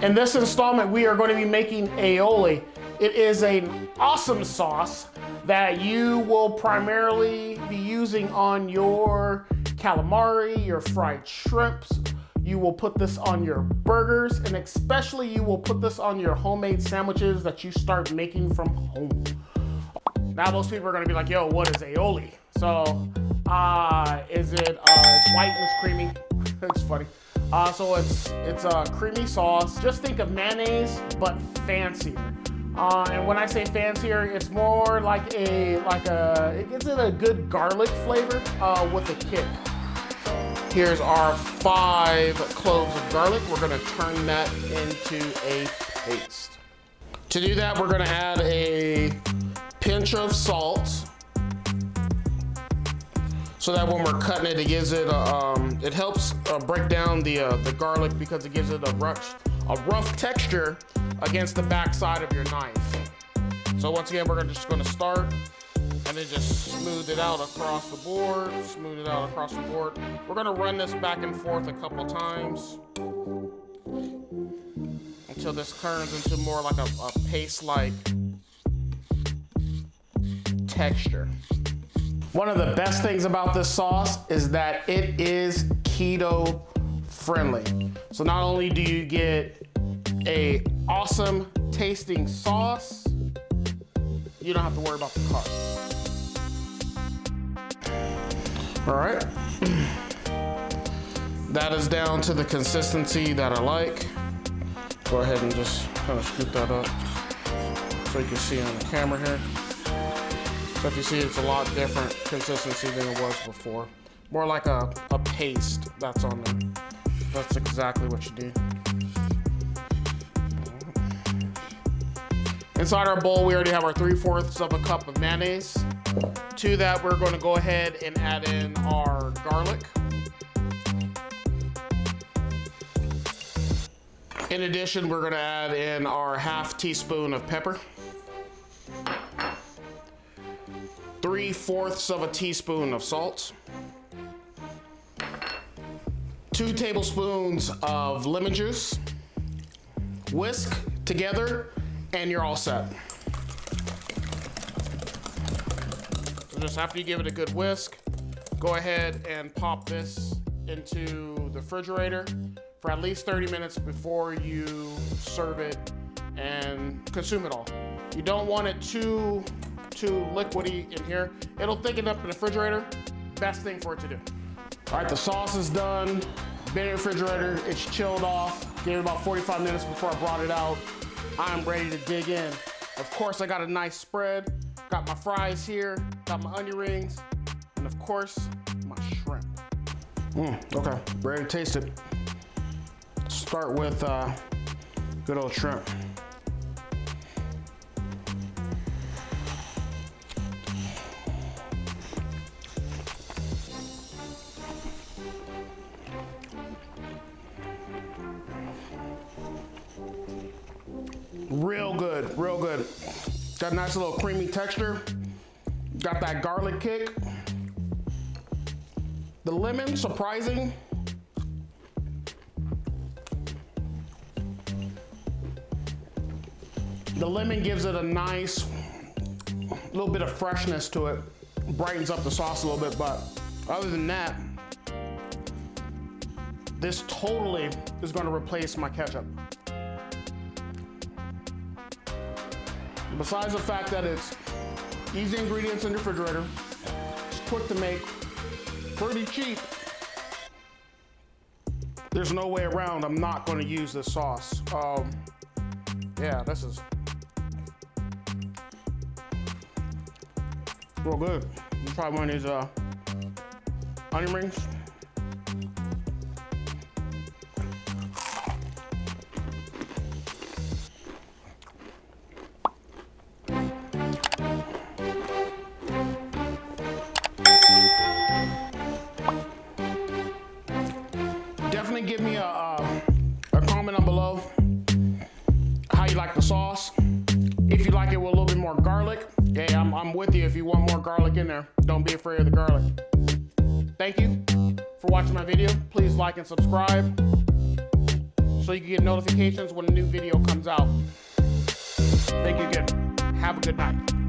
In this installment, we are going to be making aioli. It is an awesome sauce that you will primarily be using on your calamari, your fried shrimps. You will put this on your burgers, and especially you will put this on your homemade sandwiches that you start making from home. Now most people are gonna be like, yo, what is aioli? So, it's white and it's creamy. It's funny. So it's a creamy sauce. Just think of mayonnaise, but fancier. And when I say fancier, it's more like it gives it a good garlic flavor with a kick. Here's our 5 cloves of garlic. We're gonna turn that into a paste. To do that, we're gonna add a pinch of salt, so that when we're cutting it, it gives it it helps break down the garlic because it gives it a rough texture against the back side of your knife. So once again, we're just gonna start and then just smooth it out across the board, We're gonna run this back and forth a couple times until this turns into more like a paste-like texture. One of the best things about this sauce is that it is keto friendly. So not only do you get a awesome tasting sauce, you don't have to worry about the carbs. All right. That is down to the consistency that I like. Go ahead and just kind of scoop that up so you can see on the camera here. So if you see, it's a lot different consistency than it was before. More like a paste that's on there. That's exactly what you do. Inside our bowl, we already have our 3/4 of a cup of mayonnaise. To that, we're going to go ahead and add in our garlic. In addition, we're going to add in our 1/2 teaspoon of pepper. 3/4 of a teaspoon of salt. 2 tablespoons of lemon juice. Whisk together, and you're all set. So just after you give it a good whisk, go ahead and pop this into the refrigerator for at least 30 minutes before you serve it and consume it all. You don't want it too liquidy in here. It'll thicken up in the refrigerator. Best thing for it to do. All right, the sauce is done. Been in the refrigerator, it's chilled off. Gave it about 45 minutes before I brought it out. I'm ready to dig in. Of course, I got a nice spread. Got my fries here, got my onion rings, and of course, my shrimp. Okay, ready to taste it. Start with good old shrimp. Real good, real good. Got a nice little creamy texture. Got that garlic kick. The lemon, surprising. The lemon gives it a nice little bit of freshness to it. Brightens up the sauce a little bit, but other than that, this totally is gonna replace my ketchup. Besides the fact that it's easy ingredients in the refrigerator, it's quick to make, pretty cheap, there's no way around I'm not going to use this sauce. Yeah, this is real good. You try one of these onion rings. Definitely give me a comment down below how you like the sauce. If you like it with a little bit more garlic, yeah, I'm with you. If you want more garlic in there, don't be afraid of the garlic. Thank you for watching my video. Please like and subscribe. so you can get notifications when a new video comes out. Thank you again. Have a good night.